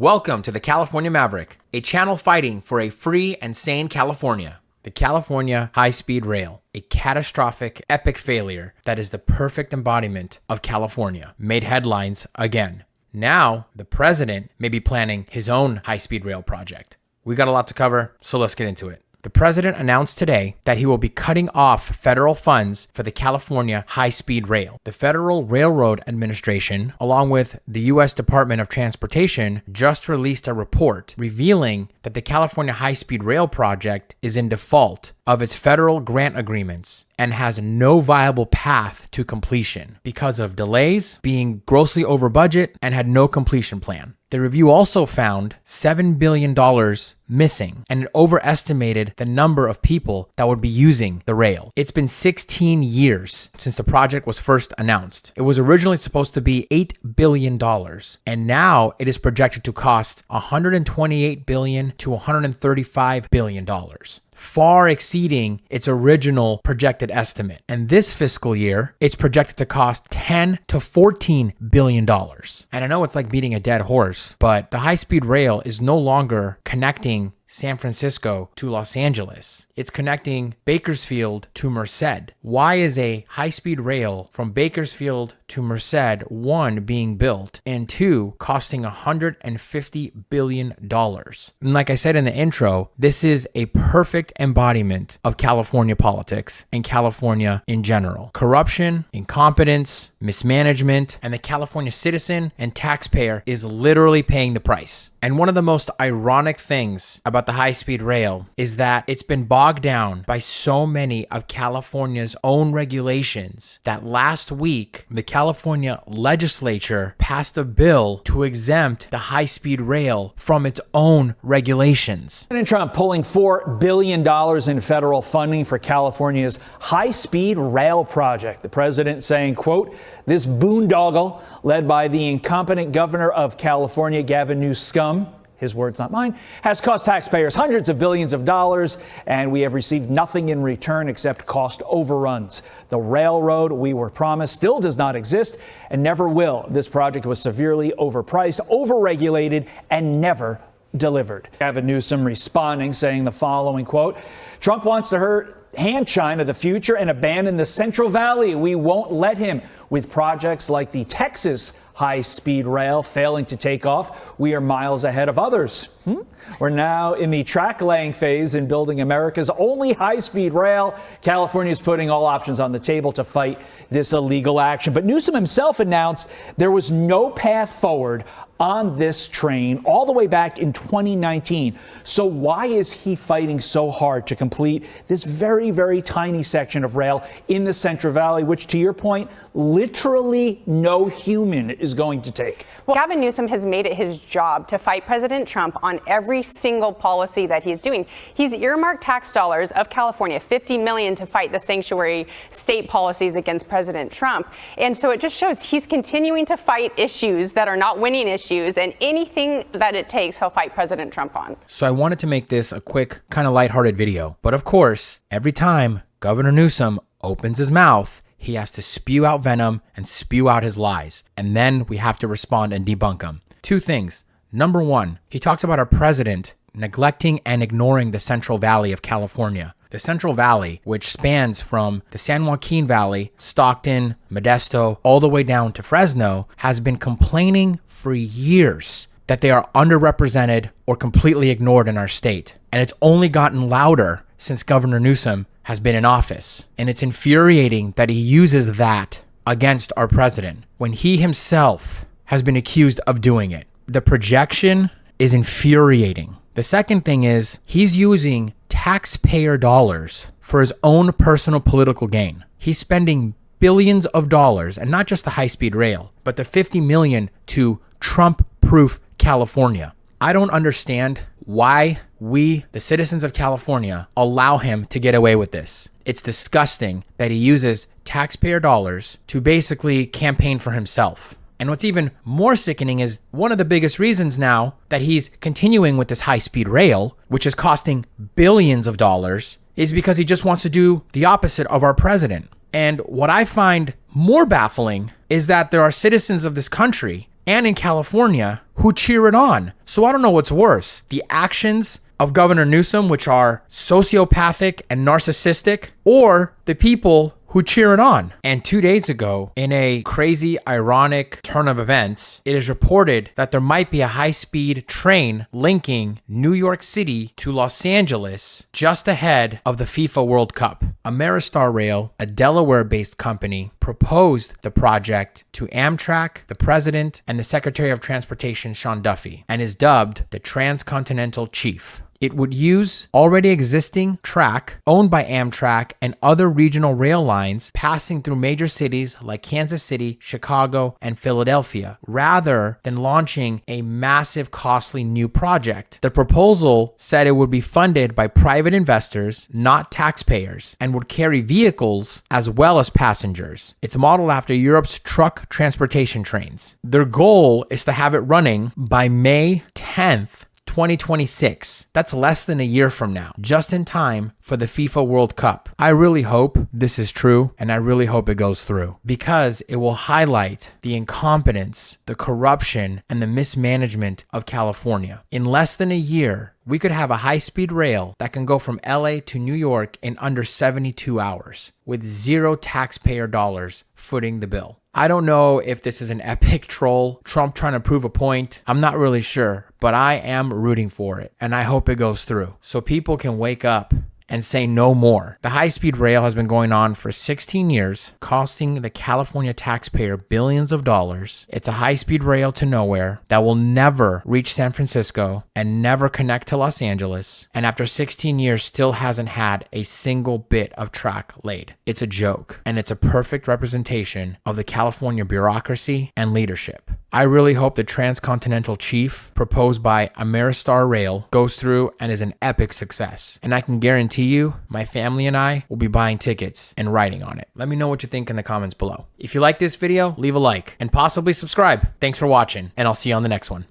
Welcome to the California Maverick, a channel fighting for a free and sane California. The California high-speed rail, a catastrophic, epic failure that is the perfect embodiment of California, made headlines again. Now, the president may be planning his own high-speed rail project. We got a lot to cover, so let's get into it. The president announced today that he will be cutting off federal funds for the California high-speed rail. The Federal Railroad Administration, along with the U.S. Department of Transportation, just released a report revealing that the California high-speed rail project is in default of its federal grant agreements and has no viable path to completion because of delays, being grossly over budget, and had no completion plan. The review also found $7 billion missing, and it overestimated the number of people that would be using the rail. It's been 16 years since the project was first announced. It was originally supposed to be $8 billion, and now it is projected to cost $128 billion to $135 billion. Far exceeding its original projected estimate. And this fiscal year, it's projected to cost $10 to $14 billion. And I know it's like beating a dead horse, but the high-speed rail is no longer connecting San Francisco to Los Angeles. It's connecting Bakersfield to Merced. Why is a high-speed rail from Bakersfield to Merced, one, being built, and two, costing $150 billion? And like I said in the intro, this is a perfect embodiment of California politics and California in general. Corruption, incompetence, mismanagement, and the California citizen and taxpayer is literally paying the price. And one of the most ironic things about the high-speed rail is that it's been bogged down by so many of California's own regulations that last week, the California legislature passed a bill to exempt the high-speed rail from its own regulations. President Trump pulling $4 billion in federal funding for California's high-speed rail project. The president saying, quote, "This boondoggle, led by the incompetent governor of California, Gavin Newsom," his words, not mine, "has cost taxpayers hundreds of billions of dollars, and we have received nothing in return except cost overruns. The railroad we were promised still does not exist and never will. This project was severely overpriced, overregulated, and never delivered." Gavin Newsom responding, saying the following, quote, "Trump wants to hand China the future and abandon the Central Valley. We won't let him. With projects like the Texas high-speed rail failing to take off, we are miles ahead of others. We're now in the track-laying phase in building America's only high-speed rail. California is putting all options on the table to fight this illegal action." But Newsom himself announced there was no path forward on this train all the way back in 2019. So why is he fighting so hard to complete this very, very tiny section of rail in the Central Valley, which, to your point, literally no human is going to take? Well, Gavin Newsom has made it his job to fight President Trump on every single policy that he's doing. He's earmarked tax dollars of California, $50 million, to fight the sanctuary state policies against President Trump. And so it just shows he's continuing to fight issues that are not winning issues, and anything that it takes, he'll fight President Trump on. So I wanted to make this a quick, kind of lighthearted video. But of course, every time Governor Newsom opens his mouth, he has to spew out venom and spew out his lies. And then we have to respond and debunk them. Two things. Number one, he talks about our president neglecting and ignoring the Central Valley of California. The Central Valley, which spans from the San Joaquin Valley, Stockton, Modesto, all the way down to Fresno, has been complaining for years that they are underrepresented or completely ignored in our state. And it's only gotten louder since Governor Newsom has been in office. And it's infuriating that he uses that against our president when he himself has been accused of doing it. The projection is infuriating. The second thing is he's using taxpayer dollars for his own personal political gain. He's spending billions of dollars, and not just the high-speed rail, but the $50 million to Trump-proof California. I don't understand why we, the citizens of California, allow him to get away with this. It's disgusting that he uses taxpayer dollars to basically campaign for himself. And what's even more sickening is one of the biggest reasons now that he's continuing with this high-speed rail, which is costing billions of dollars, is because he just wants to do the opposite of our president. And what I find more baffling is that there are citizens of this country and in California who cheer it on. So I don't know what's worse, the actions of Governor Newsom, which are sociopathic and narcissistic, or the people who cheer it on. And 2 days ago, in a crazy, ironic turn of events, it is reported that there might be a high-speed train linking New York City to Los Angeles just ahead of the FIFA World Cup. Ameristar Rail, a Delaware-based company, proposed the project to Amtrak, the president, and the Secretary of Transportation, Sean Duffy, and is dubbed the Transcontinental Chief. It would use already existing track owned by Amtrak and other regional rail lines passing through major cities like Kansas City, Chicago, and Philadelphia, rather than launching a massive, costly new project. The proposal said it would be funded by private investors, not taxpayers, and would carry vehicles as well as passengers. It's modeled after Europe's truck transportation trains. Their goal is to have it running by May 10th, 2026. That's less than a year from now, just in time for the FIFA World Cup. I really hope this is true, and I really hope it goes through, because it will highlight the incompetence, the corruption, and the mismanagement of California. In less than a year, we could have a high-speed rail that can go from LA to New York in under 72 hours, with zero taxpayer dollars footing the bill. I don't know if this is an epic troll, Trump trying to prove a point. I'm not really sure, but I am rooting for it, and I hope it goes through so people can wake up and say no more. The high-speed rail has been going on for 16 years, costing the California taxpayer billions of dollars. It's a high-speed rail to nowhere that will never reach San Francisco and never connect to Los Angeles, and after 16 years still hasn't had a single bit of track laid. It's a joke, and it's a perfect representation of the California bureaucracy and leadership. I really hope the Transcontinental Chief proposed by Ameristar Rail goes through and is an epic success. And I can guarantee you, my family and I will be buying tickets and riding on it. Let me know what you think in the comments below. If you like this video, leave a like and possibly subscribe. Thanks for watching, and I'll see you on the next one.